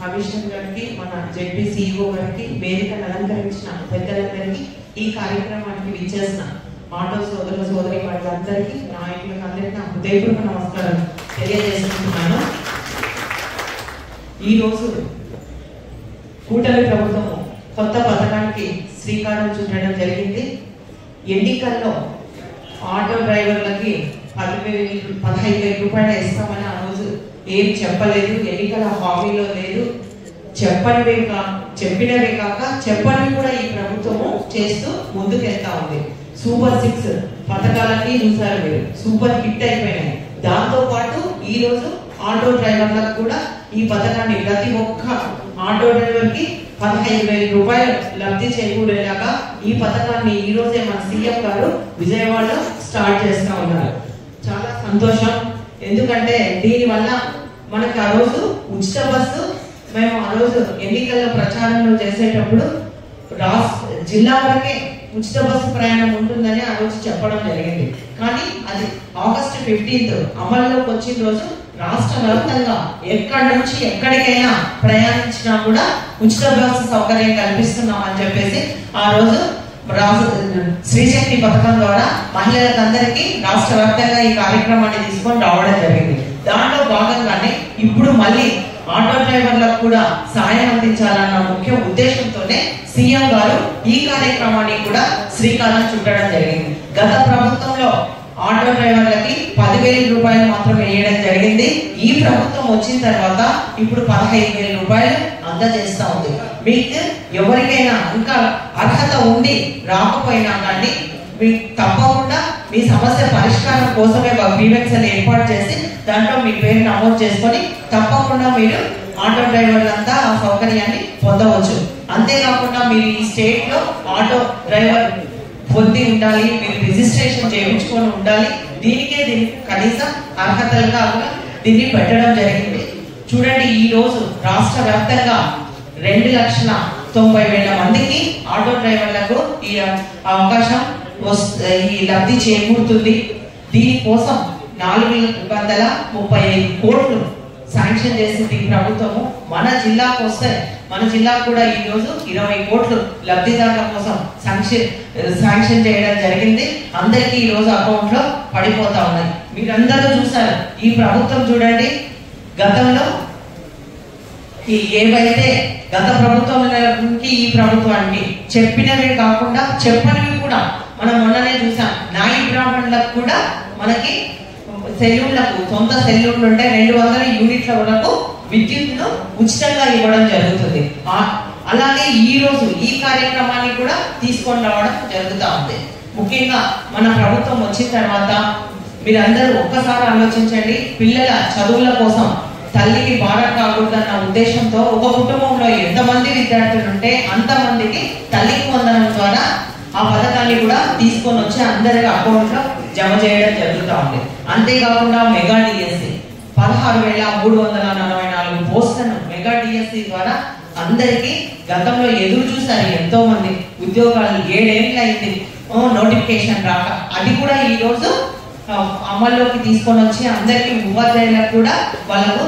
Commissioner గారికి, మన ZP CEO గారికి, వేదికను అలంకరించిన పెద్దలందరికీ, ఈ కార్యక్రమానికి విచ్చేసిన ఆటో సోదరుల సోదరి వాళ్ళందరికీ, నాయకులకు అందరికీ నా హృదయపూర్వక నమస్కారం తెలియజేసుకుంటున్నాను. ఈరోజు కూటమి ప్రభుత్వము కొత్త పథకానికి శ్రీకారం చుట్టడం జరిగింది. ఎన్నికల్లో ఆటో డ్రైవర్లకి 15,000 రూపాయలు ఇస్తామని ఆ రోజు ఏం చెప్పలేదు, ఎన్నికల హామీలో లేదు. చెప్పినవే కాక చెప్పనివి కూడా ఈ ప్రభుత్వము చేస్తూ ముందుకెళ్తా ఉంది. సూపర్ 6 పథకాలన్నీ చూసారు మీరు, సూపర్ హిట్ అయిపోయినాయి. దాంతో పాటు ఈ రోజు ఆటో డ్రైవర్లకు కూడా ఈ పథకాన్ని ప్రతి ఒక్క ఆటో డ్రైవర్ కి 15,000 రూపాయలు లబ్ధి చేకూరేలాగా ఈ పథకాన్ని ఈ రోజే మన సీఎం గారు విజయవాడలో స్టార్ట్ చేస్తా ఉన్నారు. చాలా సంతోషం. ఎందుకంటే దీని వల్ల మనకు ఆ రోజు ఉచిత బస్సు, మేము ఆ రోజు ఎన్నికల్లో ప్రచారంలో చేసేటప్పుడు జిల్లా వరకే ఉచిత బస్సు ప్రయాణం ఉంటుందని ఆ రోజు చెప్పడం జరిగింది. కానీ అది ఆగస్టు 15 అమల్లోకి వచ్చిన రోజు రాష్ట్ర వ్యాప్తంగా ఎక్కడి నుంచి ఎక్కడికైనా ప్రయాణించినా కూడా ఉచిత బస్సు సౌకర్యం కల్పిస్తున్నాం అని చెప్పేసి ఆ రోజు శ్రీశక్తి పథకం ద్వారా మహిళలందరికీ రాష్ట్ర వ్యాప్తంగా ఈ కార్యక్రమాన్ని తీసుకొని రావడం జరిగింది. దాంట్లో భాగంగానే ఇప్పుడు మళ్ళీ ఆటో డ్రైవర్లకు కూడా సాయం అందించాలన్న ముఖ్య ఉద్దేశంతోనే సీఎం గారు ఈ కార్యక్రమాన్ని కూడా శ్రీకారం చుట్టడం జరిగింది. గత ప్రభుత్వంలో ఆటో డ్రైవర్లకి 10,000 రూపాయలు మాత్రమే వేయడం జరిగింది. ఈ ప్రభుత్వం వచ్చిన తర్వాత ఇప్పుడు 15,000 రూపాయలు అందజేస్తా ఉంది. మీకు ఎవరికైనా ఇంకా అర్హత ఉండి రాకపోయినా కానీ మీకు తప్పకుండా మీ సమస్య పరిష్కారం కోసమే గ్రీవెన్స్ని ఏర్పాటు చేసి దాంట్లో మీ పేరు నమోదు చేసుకొని తప్పకుండా మీరు ఆటో డ్రైవర్లంతా ఆ సౌకర్యాన్ని పొందవచ్చు. అంతేకాకుండా మీరు ఈ స్టేట్ లో ఆటో డ్రైవర్ పొంది ఉండాలి, మీరు రిజిస్ట్రేషన్ చేయించుకొని ఉండాలి. దీనికి కనీస అర్హతలుగా దీన్ని పెట్టడం జరిగింది. చూడండి, ఈ రోజు రాష్ట్ర వ్యాప్తంగా 2,90,000 మందికి ఆటో డ్రైవర్లకు ఈ అవకాశం ఈ లబ్ధి చేకూరుతుంది. దీనికోసం 435 కోట్లు శాంక్షన్ చేసింది ప్రభుత్వము. మన జిల్లాకు వస్తే మన జిల్లాకు కూడా ఈ రోజు 20 కోట్లు లబ్ధిదారుల కోసం శాంక్షన్ చేయడం జరిగింది. అందరికీ ఈ రోజు అకౌంట్ లో పడిపోతా ఉన్నాయి. మీరందరూ చూసారు ఈ ప్రభుత్వం. చూడండి, గతంలో ఏవైతే గత ప్రభుత్వానికి ఈ ప్రభుత్వానికి చెప్పినవే కాకుండా చెప్పనివి కూడా మనం మొన్ననే చూసాం. నాయి బ్రాహ్మణులకు కూడా మనకి సెల్యూన్లకు సొంత సెల్యూన్లు ఉంటే 200 యూనిట్ల వరకు విద్యుత్ను ఉచితంగా ఇవ్వడం జరుగుతుంది. అలాగే ఈ రోజు ఈ కార్యక్రమాన్ని కూడా తీసుకొని రావడం జరుగుతూ ఉంది. ముఖ్యంగా మన ప్రభుత్వం వచ్చిన తర్వాత మీరందరూ ఒక్కసారి ఆలోచించండి. పిల్లల చదువుల కోసం తల్లికి భారం కాకూడదన్న ఉద్దేశంతో ఒక కుటుంబంలో ఎంతమంది విద్యార్థులు ఉంటే అంతమందికి తల్లికి వందనం ద్వారా ఆ పథకాన్ని కూడా తీసుకొని వచ్చి అందరి అకౌంట్ లో జమ చేయడం జరుగుతూ ఉంది. అంతేకాకుండా మెగా డిఎస్సి 16,344 పోస్టులను మెగా డిఎస్సి ద్వారా అందరికీ గతంలో ఎదురు చూసారు ఎంతో మంది. ఉద్యోగాలు 7 ఏళ్ళు అయింది నోటిఫికేషన్ రాక, అది కూడా ఈ రోజు అమల్లోకి తీసుకొని వచ్చి అందరికీ ఉపాధ్యాయులకు కూడా వాళ్ళకు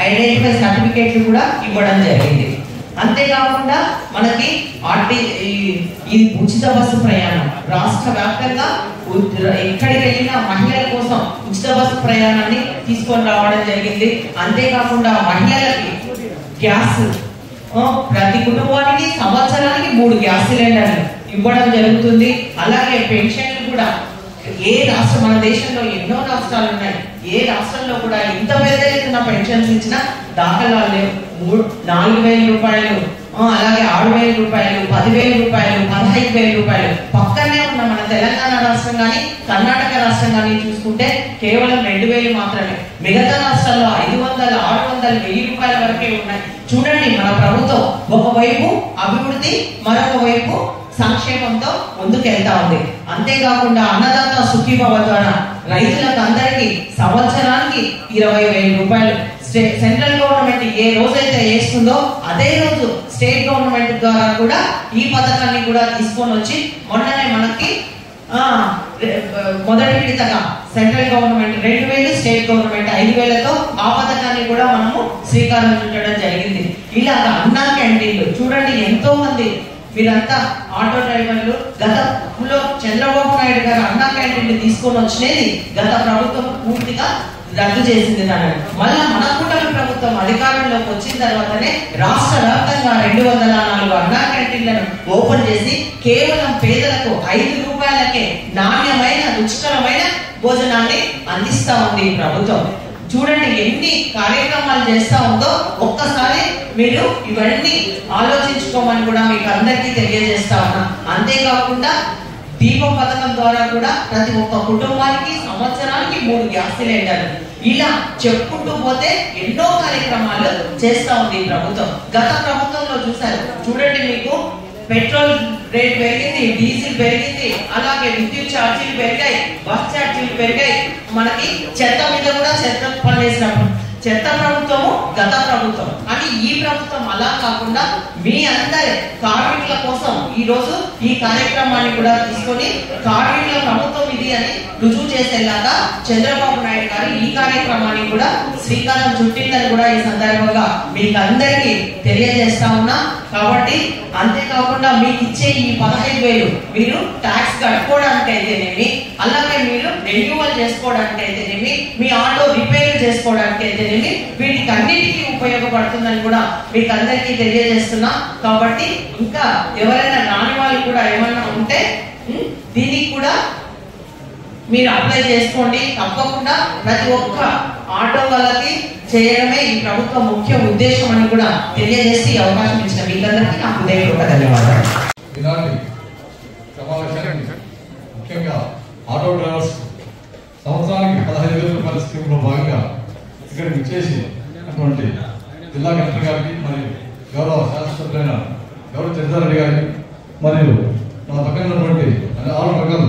ఐడెంటిఫై సర్టిఫికేట్లు కూడా ఇవ్వడం జరిగింది. అంతేకాకుండా మనకి ఈ ఉచిత బస్సు ప్రయాణం రాష్ట్ర వ్యాప్తంగా ఎక్కడికి వెళ్ళినా మహిళల కోసం ఉచిత బస్సు ప్రయాణాన్ని తీసుకొని రావడం జరిగింది. అంతేకాకుండా మహిళలకి గ్యాస్ ప్రతి కుటుంబానికి సంవత్సరానికి 3 గ్యాస్ సిలిండర్లు ఇవ్వడం జరుగుతుంది. అలాగే పెన్షన్లు కూడా ఏ రాష్ట్రం, మన దేశంలో ఎన్నో రాష్ట్రాలు ఉన్నాయి, ఏ రాష్ట్రంలో కూడా ఇంత పెద్ద ఎత్తున పెన్షన్స్ ఇచ్చిన దాఖలాలు లేవు. 4,000 రూపాయలు, అలాగే 6,000 రూపాయలు, 10,000 రూపాయలు, 15,000 రూపాయలు. పక్కనే ఉన్న మన తెలంగాణ రాష్ట్రం కానీ కర్ణాటక రాష్ట్రం కానీ చూసుకుంటే కేవలం 2,000 మాత్రమే. మిగతా రాష్ట్రాల్లో 500, 600, 1,000 రూపాయల వరకే ఉన్నాయి. చూడండి, మన ప్రభుత్వం ఒకవైపు అభివృద్ధి, మరొక వైపు సంక్షేమంతో ముందుకెళ్తా ఉంది. అంతేకాకుండా అన్నదాత సుఖీభవ ద్వారా రైతులకు అందరికీ సంవత్సరానికి 20,000 రూపాయలు సెంట్రల్ గవర్నమెంట్ ఏ రోజైతే వేస్తుందో అదే రోజు స్టేట్ గవర్నమెంట్ ద్వారా కూడా ఈ పథకాన్ని కూడా తీసుకొని వచ్చి మొన్ననే మనకి మొదటి విడతగా సెంట్రల్ గవర్నమెంట్ 2,000, స్టేట్ గవర్నమెంట్ 5,000తో ఆ పథకాన్ని కూడా మనము శ్రీకారం చుట్టడం జరిగింది. ఇలాగ అన్నా క్యాంటీన్లు చూడండి, ఎంతో మంది వీరంతా ఆటో డ్రైవర్లు. గతంలో చంద్రబాబు నాయుడు గారు అన్నా క్యాంటీన్లు తీసుకొని వచ్చినది గత ప్రభుత్వం పూర్తిగా రద్దు చేసింది. దాన్ని మళ్ళా మన కూటమి ప్రభుత్వం అధికారంలోకి వచ్చిన తర్వాతనే రాష్ట్ర వ్యాప్తంగా 204 అన్నా క్యాంటీన్లను ఓపెన్ చేసి కేవలం పేదలకు 5 రూపాయలకే నాణ్యమైన రుచికరమైన భోజనాన్ని అందిస్తా ఉంది ఈ ప్రభుత్వం. చూడండి ఎన్ని కార్యక్రమాలు చేస్తా ఉందో ఒక్కసారి మీరు ఇవన్నీ ఆలోచించుకోమని కూడా మీకు అందరికీ తెలియజేస్తా ఉన్నా. అంతేకాకుండా దీపం పథకం ద్వారా కూడా ప్రతి ఒక్క కుటుంబానికి సంవత్సరానికి 3 గ్యాస్ సిలిండర్లు, ఇలా చెప్పుకుంటూ పోతే ఎన్నో కార్యక్రమాలు చేస్తా ఉంది ప్రభుత్వం. గత ప్రభుత్వంలో చూసారు, చూడండి మీకు పెట్రోల్ రేట్ పెరిగింది, డీజిల్ పెరిగింది, అలాగే విద్యుత్ ఛార్జీలు పెరిగాయి, బస్ ఛార్జీలు పెరిగాయి. మనకి చెత్త మీద కూడా చెత్త పనిచేసినప్పుడు చెత్త ప్రభుత్వము గత ప్రభుత్వం. కానీ ఈ ప్రభుత్వం అలా కాకుండా మీ అందరి కార్మికుల కోసం ఈ రోజు ఈ కార్యక్రమాన్ని కూడా తీసుకొని కార్మికుల ప్రభుత్వం ఇది అని రుజువు చేసేలాగా చంద్రబాబు నాయుడు గారు ఈ కార్యక్రమాన్ని కూడా శ్రీకారం చుట్టిందని కూడా ఈ సందర్భంగా మీకు అందరికీ తెలియజేస్తా ఉన్నా. కాబట్టి అంతేకాకుండా మీకు ఇచ్చే ఈ 15,000 మీరు ట్యాక్స్ కట్టుకోవడానికి అయితేనేమి, అలాగే మీరు రెన్యూవల్ చేసుకోవడానికి అయితేనేమి, మీ ఆటో రిపేర్ చేసుకోవడానికి అయితేనేమి, వీటికి అన్నిటికీ ఉపయోగపడుతుందని కూడా మీకు అందరికీ తెలియజేస్తున్నా. కాబట్టి ఇంకా ఎవరైనా రాని వాళ్ళు కూడా ఏమన్నా ఉంటే దీనికి కూడా మీరు అప్లై చేసుకోండి. తప్పకుండా ప్రతి ఒక్క ఆటో వాళ్ళకి చేయడమే ఈ ప్రభుత్వ ముఖ్య ఉద్దేశం అని కూడా తెలియజేసి అవకాశం ఇచ్చిన మీకందరికీ నా హృదయపూర్వక ధన్యవాదాలు. ఇలాంటి సమావేశానికి ముఖ్యంగా ఆటో డ్రైవర్స్ సంవత్సరానికి 15,000 రూపాయల స్కీమ్లో భాగంగా ఇక్కడికి విచ్చేసి అటువంటి జిల్లా కలెక్టర్ గారికి మరియు గౌరవ శాసనసభ్యులైన గౌరవ చంద్రారెడ్డి గారికి మరియు నా పక్కన ఉన్నటువంటి ఆల్ రకాల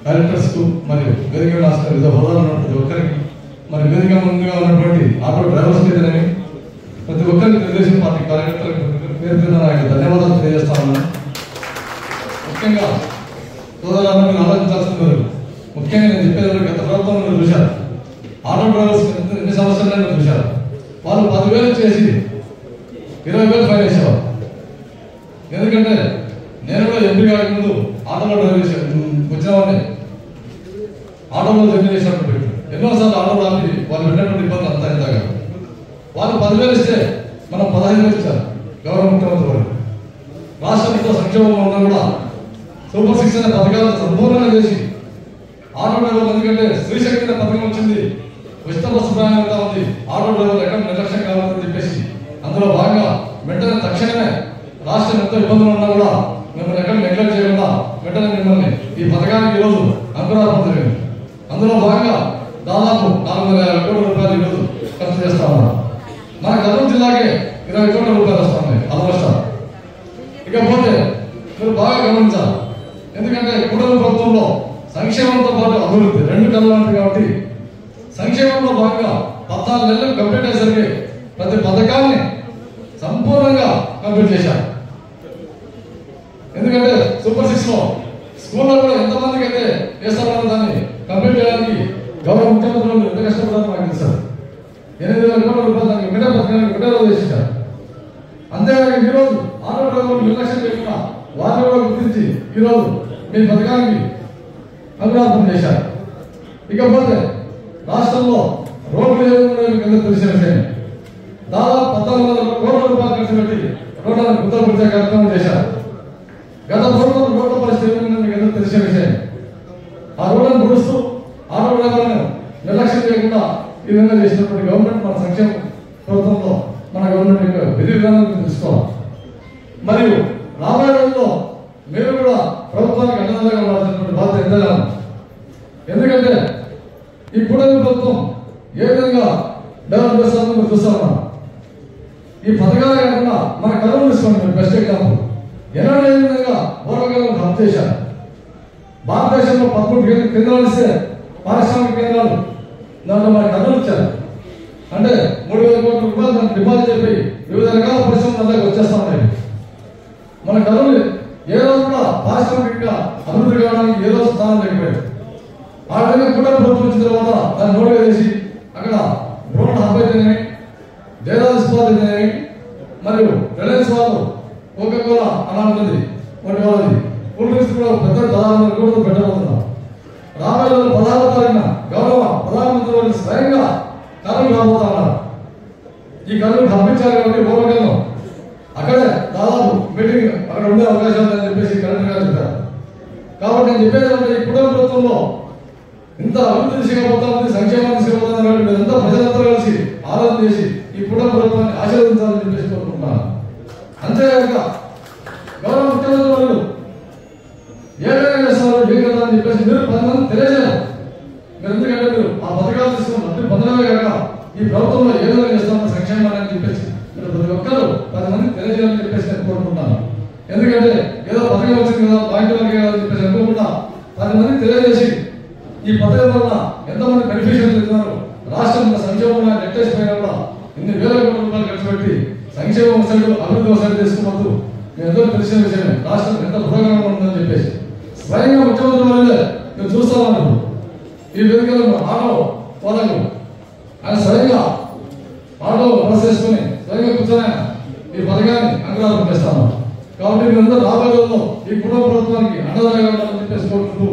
డైరెక్టర్స్ కు మరియు వేదిక రాష్ట్ర వివిధ హోదాలు ఉన్నటువంటి ఒక్కరికి మరి వేదిక ముందుగా ఉన్నటువంటి ఆటో డ్రైవర్స్ మీదనే ప్రతి ఒక్కరికి తెలుగుదేశం పార్టీ కార్యకర్తలకు పేరు పేరున నాకు ధన్యవాదాలు తెలియజేస్తా ఉన్నాను. ముఖ్యంగా సోదరులను మీరు ఆలోచించాల్సిన ముఖ్యంగా నేను చెప్పేది గత ప్రభుత్వం మీరు చూశారు, ఆటో డ్రైవర్స్ ఎన్ని సంవత్సరాలు చూశారు. వాళ్ళు 10,000 చేసి 20,000 ఫైన్ వేసేవారు. ఎందుకంటే నేను కూడా ఎంపీ కాక ముందు ఆటోలో డ్రైవ్ వచ్చినవాడిని, ఆటోలో జర్నీ చేసినప్పుడు ఎన్నోసార్లు ఆటోలో ఆపి వాళ్ళు పెట్టినటువంటి ఇబ్బంది అంతా ఇందాక. వాళ్ళు 10,000 ఇస్తే మనం 15,000 ఇచ్చారు గౌరవ ముఖ్యమంత్రి వారు. రాష్ట్రంలో సంక్షేమంలో ఉన్నా కూడా సూపర్ 6 అనే పథకాలను సంపూర్ణంగా చేసి ఆటో డ్రైవర్లు, ఎందుకంటే స్త్రీశక్తి అనే పథకం వచ్చింది, ఉచిత బస్సు ప్రయాణంగా ఉంది, ఆటో డ్రైవర్లు ఎక్కడ నిర్లక్ష్యం కావాలని చెప్పేసి అందులో భాగంగా వెంటనే తక్షణమే రాష్ట్రం ఎంతో ఇబ్బందులు ఉన్నా కూడా మిమ్మల్ని ఎక్కడ నెగ్లెక్ట్ చేయకుండా వెంటనే మిమ్మల్ని ఈ పథకానికి ఈరోజు అంకురార్పణ జరిగింది. అందులో భాగంగా దాదాపు 450 కోట్ల రూపాయలు ఈరోజు ఖర్చు చేస్తా ఉన్నారు. మన కర్నూలు జిల్లాకే 20 కోట్ల రూపాయలు వస్తున్నాయి ఆల్మోస్ట్. ఇకపోతే మీరు బాగా గమనించాలి, ఎందుకంటే కూటమి ప్రభుత్వంలో సంక్షేమంతో పాటు అభివృద్ధి 2 కలవాలంటే కాబట్టి సంక్షేమంలో భాగంగా 14 నెలలు కంప్లీట్ అయ్యేసరికి ప్రతి పథకాన్ని సంపూర్ణంగా కంప్లీట్ చేశారు. ఎందుకంటే సూపర్ 6 లో స్కూల్లో కూడా ఎంతమందికి అయితే వేస్తారో దాన్ని కంప్లీట్ చేయడానికి గౌరవ ముఖ్యమంత్రులు ఎంత కష్టపడారో నాకు తెలుసు. 8,000 కోట్ల రూపాయలు దానికి ఒకటే రోజు వేసేసారు. అంతేకాక ఈరోజు ఆటో డ్రైవర్లు నిర్లక్ష్యం చేయకుండా వారిని కూడా గుర్తించి ఈరోజు మీ పథకానికి అంకురార్పణ చేశారు. ఇకపోతే రాష్ట్రంలో రోడ్లు కింద తెలిసిన విషయం, దాదాపు 1,400 కోట్ల రూపాయలు ఖర్చు పెట్టి రోడ్లను గుర్తపరిచే కార్యక్రమం చేశారు. గత ప్రభుత్వం రోడ్ల పరిస్థితి మీకు ఎందుకు తెలిసిన విషయం. ఆ రోడ్లను గుడుస్తూ ఆటో డ్రైవర్లను నిర్లక్ష్యం చేయకుండా ఈ విధంగా చేసినటువంటి గవర్నమెంట్ మన సంక్షేమ ప్రభుత్వంలో మన గవర్నమెంట్ యొక్క విధి విధానాలను తెలుసుకోవాలి. మరియు రాబోయే రోజుల్లో మీరు కూడా ప్రభుత్వానికి అండదండగా ఉండాల్సినటువంటి బాధ్యత ఎంతైనా. ఎందుకంటే ఈ కూటమి ప్రభుత్వం ఏ విధంగా డెవలప్ చేస్తారో మీరు చూస్తా ఉన్నాం. ఈ పథకాలే కాకుండా మన కర్నూలు తీసుకోండి, బెస్ట్ ఎగ్జాంపుల్. ఎన్నడూ ఏ విధంగా పూర్వకాలం హబ్ చేశారు. భారతదేశంలో 13 కేంద్రాలు ఇస్తే పారిశ్రామిక కేంద్రాలు దాంట్లో మన కర్నూలు ఇచ్చారు. అంటే 3,000 కోట్ల రూపాయలు దానికి డిపాజిట్ చెప్పి వివిధ రకాల పరిశ్రమలు అందరికి వచ్చేస్తా ఉన్నాయి. మన కర్నూలు ఏ రోజు కూడా పారిశ్రామికంగా అభివృద్ధి కావడానికి ఏ రోజు స్థానం లేకపోయాడు. ఆ విధంగా కూడా ప్రభుత్వం వచ్చిన తర్వాత దాన్ని నోటుగా చేసి అక్కడ డ్రోన్ హబ్ అయితేనేమి, జయరాజ్ ఇస్పాత్ అయితేనేమి, మరియు రిలయన్స్ వాళ్ళు కోకా-కోలా అలా ఉంటుంది ఒకటి వాళ్ళది కూల్ డ్రింక్స్ కూడా పెద్ద 16 కోట్లు పెట్టబోతున్నారు. రాబోయే రోజులు 16వ తారీఖున గౌరవ ప్రధానమంత్రి వారిని స్వయంగా కర్నూలు రాబోతా ఉన్నారు. ఈ కర్నూలు పంపించాలి కాబట్టి ఓరగల్లో అక్కడే దాదాపు మీటింగ్ అక్కడ ఉండే అవకాశం ఉందని చెప్పేసి కలెక్టర్ గారు చెప్పారు. కాబట్టి నేను చెప్పేది ఏంటంటే ఈ కుటుంబ ప్రభుత్వంలో ఇంత అభివృద్ధి దిశగా పోతా ఉంది, సంక్షేమ దిశగా పోతుంది కాబట్టి మీరంతా ప్రజలంతా కలిసి ఆలోచన చేసి ఈ కుటుంబ ప్రభుత్వాన్ని ఆశీర్వదించాలని చెప్పేసి కోరుకుంటున్నాను. అంతేకాక గౌరవ ముఖ్యమంత్రి వాళ్ళు ఏదైనా చేస్తారు ఏం కదా అని చెప్పేసి మీరు 10 మంది తెలియజేయాలి. మీరు ఎందుకంటే మీరు ఆ పథకాలు తీసుకుని లబ్ధి పొందడమే కాక ఈ ప్రభుత్వంలో ఏదైనా చేస్తామని సంక్షేమాన్ని అని చెప్పేసి మీరు ప్రతి ఒక్కరు 10 మంది తెలియజేయాలని చెప్పేసి నేను కోరుకుంటున్నాను. ఎందుకంటే ఏదో పథకం వచ్చింది కదా బ్యాంకు వాళ్ళకి కదా అని చెప్పేసి అనుకోకుండా 10 మంది తెలియజేసి ఈ పథకం వల్ల ఎంతమంది బెనిఫిషియర్లు ఇస్తున్నారు, రాష్ట్రం సంక్షేమంలో నెట్టేసి పైన కూడా ఇన్ని వేల కోట్ల రూపాయలు ఖర్చు పెట్టి సంక్షేమం సైడ్ అభివృద్ధి సైడ్ తీసుకున్నప్పుడు మీ అందరూ తెలిసిన విషయమే రాష్ట్రం ఎంత పురోగమనంగా ఉందని చెప్పేసి స్వయంగా ముఖ్యమంత్రి వాళ్ళే మీరు చూస్తా ఉన్నారు. ఈ వేదికలో ఆటో వాళ్ళకు ఆయన స్వయంగా ఆటో బస్ చేసుకుని స్వయంగా కూర్చొని ఈ పథకాన్ని అంగరాలు చేస్తాను. కాబట్టి మీరందరూ రాబోయే రోజుల్లో ఈ కుటుంబ ప్రభుత్వానికి అండదండగా ఉండాలని చెప్పేసి కోరుకుంటూ